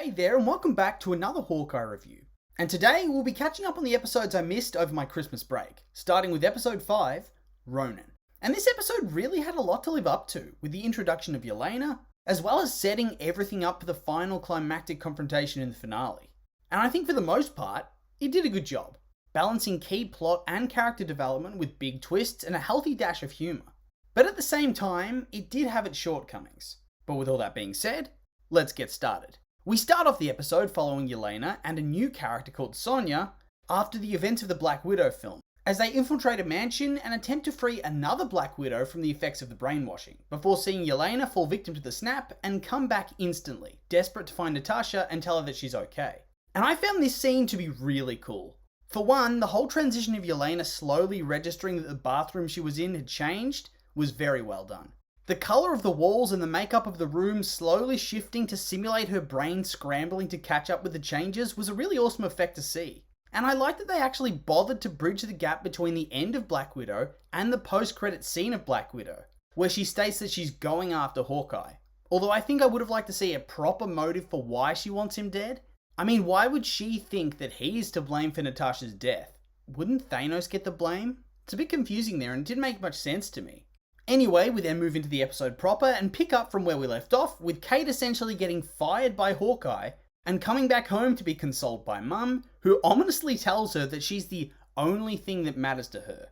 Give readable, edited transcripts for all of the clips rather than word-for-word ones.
Hey there, and welcome back to another Hawkeye review. And today we'll be catching up on the episodes I missed over my Christmas break, starting with episode 5, Ronin. And this episode really had a lot to live up to, with the introduction of Elena, as well as setting everything up for the final climactic confrontation in the finale. And I think for the most part, it did a good job, balancing key plot and character development with big twists and a healthy dash of humour. But at the same time, it did have its shortcomings. But with all that being said, let's get started. We start off the episode following Elena and a new character called Sonya after the events of the Black Widow film, as they infiltrate a mansion and attempt to free another Black Widow from the effects of the brainwashing, before seeing Elena fall victim to the snap and come back instantly, desperate to find Natasha and tell her that she's okay. And I found this scene to be really cool. For one, the whole transition of Elena slowly registering that the bathroom she was in had changed was very well done. The colour of the walls and the makeup of the room slowly shifting to simulate her brain scrambling to catch up with the changes was a really awesome effect to see. And I like that they actually bothered to bridge the gap between the end of Black Widow and the post-credit scene of Black Widow, where she states that she's going after Hawkeye. Although I think I would have liked to see a proper motive for why she wants him dead. I mean, why would she think that he is to blame for Natasha's death? Wouldn't Thanos get the blame? It's a bit confusing there and it didn't make much sense to me. Anyway, we then move into the episode proper and pick up from where we left off, with Kate essentially getting fired by Hawkeye and coming back home to be consoled by Mum, who ominously tells her that she's the only thing that matters to her.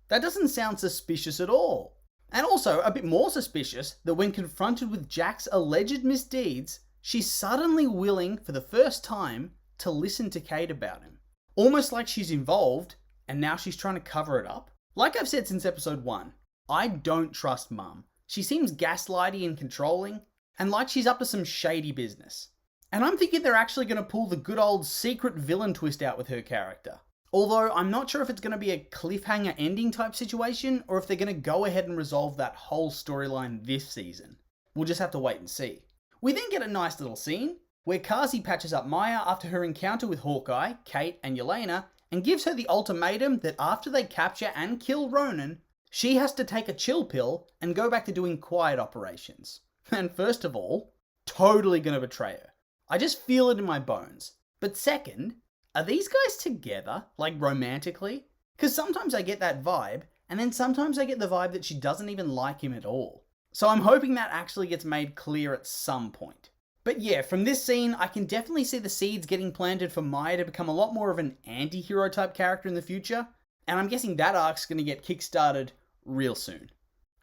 That doesn't sound suspicious at all. And also, a bit more suspicious that when confronted with Jack's alleged misdeeds, she's suddenly willing, for the first time, to listen to Kate about him. Almost like she's involved, and now she's trying to cover it up. Like I've said since episode 1, I don't trust Mum. She seems gaslighty and controlling, and like she's up to some shady business. And I'm thinking they're actually going to pull the good old secret villain twist out with her character. Although I'm not sure if it's going to be a cliffhanger ending type situation, or if they're going to go ahead and resolve that whole storyline this season. We'll just have to wait and see. We then get a nice little scene, where Carzi patches up Maya after her encounter with Hawkeye, Kate, and Elena, and gives her the ultimatum that after they capture and kill Ronin, she has to take a chill pill and go back to doing quiet operations. And first of all, totally gonna betray her. I just feel it in my bones. But second, are these guys together, like romantically? Because sometimes I get that vibe, and then sometimes I get the vibe that she doesn't even like him at all. So I'm hoping that actually gets made clear at some point. But yeah, from this scene, I can definitely see the seeds getting planted for Maya to become a lot more of an anti-hero type character in the future, and I'm guessing that arc's going to get kickstarted real soon.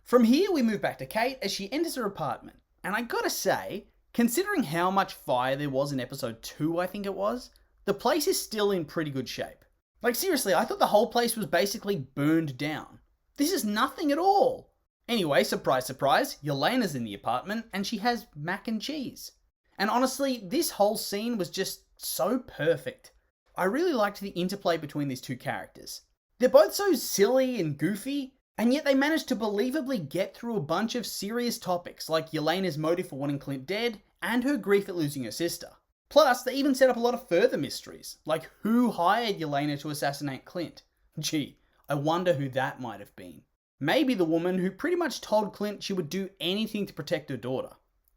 From here, we move back to Kate as she enters her apartment, and I gotta say, considering how much fire there was in episode 2, I think it was, the place is still in pretty good shape. Like seriously, I thought the whole place was basically burned down. This is nothing at all. Anyway, surprise surprise, Yelena's in the apartment, and she has mac and cheese. And honestly, this whole scene was just so perfect. I really liked the interplay between these two characters. They're both so silly and goofy, and yet they managed to believably get through a bunch of serious topics like Yelena's motive for wanting Clint dead and her grief at losing her sister. Plus, they even set up a lot of further mysteries, like who hired Yelena to assassinate Clint. Gee, I wonder who that might have been. Maybe the woman who pretty much told Clint she would do anything to protect her daughter.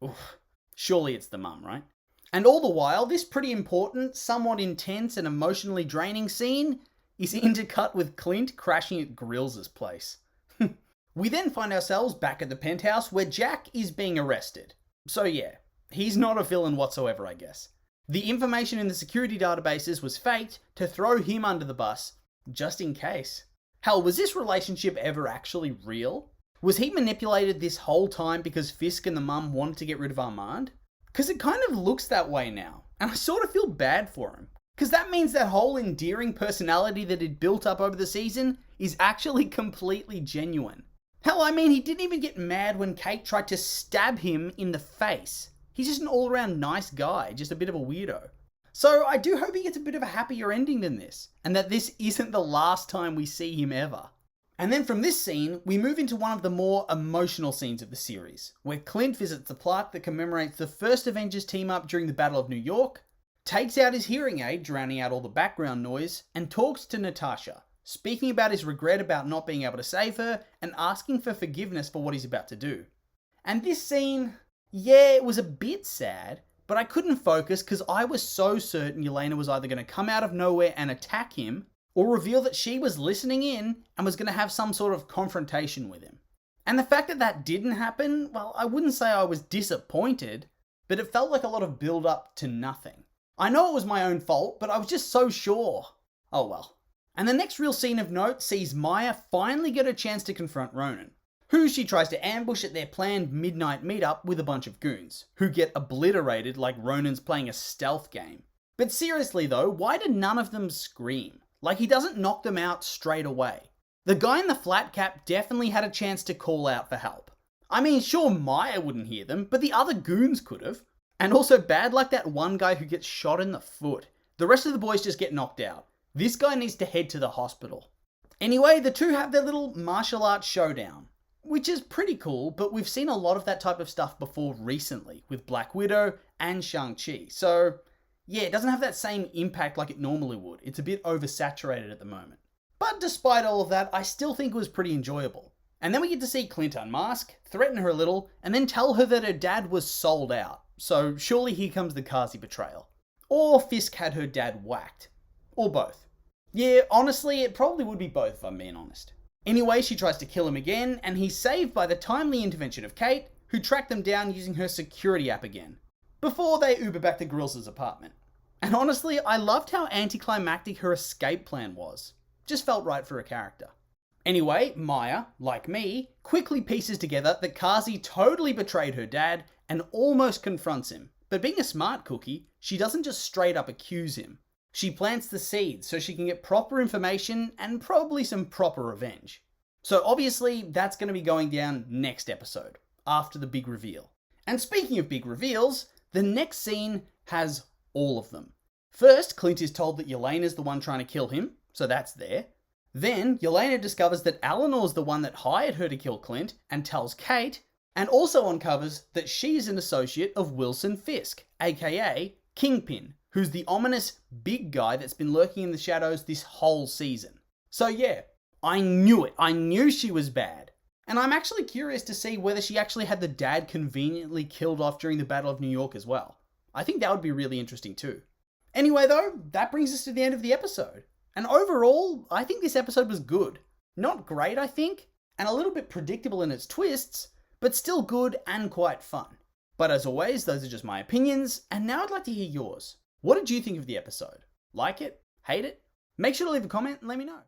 Oof. Surely it's the mum, right? And all the while, this pretty important, somewhat intense and emotionally draining scene is intercut with Clint crashing at Grill's place. We then find ourselves back at the penthouse where Jack is being arrested. So yeah, he's not a villain whatsoever, I guess. The information in the security databases was faked to throw him under the bus, just in case. Hell, was this relationship ever actually real? Was he manipulated this whole time because Fisk and the mum wanted to get rid of Armand? Because it kind of looks that way now, and I sort of feel bad for him. Because that means that whole endearing personality that he'd built up over the season is actually completely genuine. Hell, I mean, he didn't even get mad when Kate tried to stab him in the face. He's just an all-around nice guy, just a bit of a weirdo. So I do hope he gets a bit of a happier ending than this, and that this isn't the last time we see him ever. And then from this scene, we move into one of the more emotional scenes of the series, where Clint visits the plaque that commemorates the first Avengers team up during the Battle of New York, takes out his hearing aid, drowning out all the background noise, and talks to Natasha, speaking about his regret about not being able to save her, and asking for forgiveness for what he's about to do. And this scene, yeah, it was a bit sad, but I couldn't focus because I was so certain Elena was either going to come out of nowhere and attack him, or reveal that she was listening in and was going to have some sort of confrontation with him. And the fact that that didn't happen, well, I wouldn't say I was disappointed, but it felt like a lot of build up to nothing. I know it was my own fault, but I was just so sure. Oh well. And the next real scene of note sees Maya finally get a chance to confront Ronin, who she tries to ambush at their planned midnight meetup with a bunch of goons, who get obliterated like Ronin's playing a stealth game. But seriously though, why did none of them scream? Like he doesn't knock them out straight away. The guy in the flat cap definitely had a chance to call out for help. I mean, sure, Maya wouldn't hear them, but the other goons could have. And also bad like that one guy who gets shot in the foot. The rest of the boys just get knocked out. This guy needs to head to the hospital. Anyway, the two have their little martial arts showdown, which is pretty cool, but we've seen a lot of that type of stuff before recently with Black Widow and Shang-Chi. So yeah, it doesn't have that same impact like it normally would. It's a bit oversaturated at the moment. But despite all of that, I still think it was pretty enjoyable. And then we get to see Clint unmask, threaten her a little, and then tell her that her dad was sold out. So surely here comes the Carzi betrayal. Or Fisk had her dad whacked. Or both. Yeah, honestly, it probably would be both if I'm being honest. Anyway, she tries to kill him again, and he's saved by the timely intervention of Kate, who tracked them down using her security app again, before they Uber back to Grills' apartment. And honestly, I loved how anticlimactic her escape plan was. Just felt right for a character. Anyway, Maya, like me, quickly pieces together that Carzi totally betrayed her dad and almost confronts him. But being a smart cookie, she doesn't just straight up accuse him. She plants the seeds so she can get proper information and probably some proper revenge. So obviously, that's going to be going down next episode, after the big reveal. And speaking of big reveals, the next scene has all of them. First, Clint is told that Elena's the one trying to kill him, so that's there. Then, Elena discovers that Eleanor's the one that hired her to kill Clint and tells Kate, and also uncovers that she's an associate of Wilson Fisk, aka Kingpin, who's the ominous big guy that's been lurking in the shadows this whole season. So yeah, I knew it. I knew she was bad. And I'm actually curious to see whether she actually had the dad conveniently killed off during the Battle of New York as well. I think that would be really interesting too. Anyway though, that brings us to the end of the episode. And overall, I think this episode was good. Not great, I think, and a little bit predictable in its twists, but still good and quite fun. But as always, those are just my opinions, and now I'd like to hear yours. What did you think of the episode? Like it? Hate it? Make sure to leave a comment and let me know.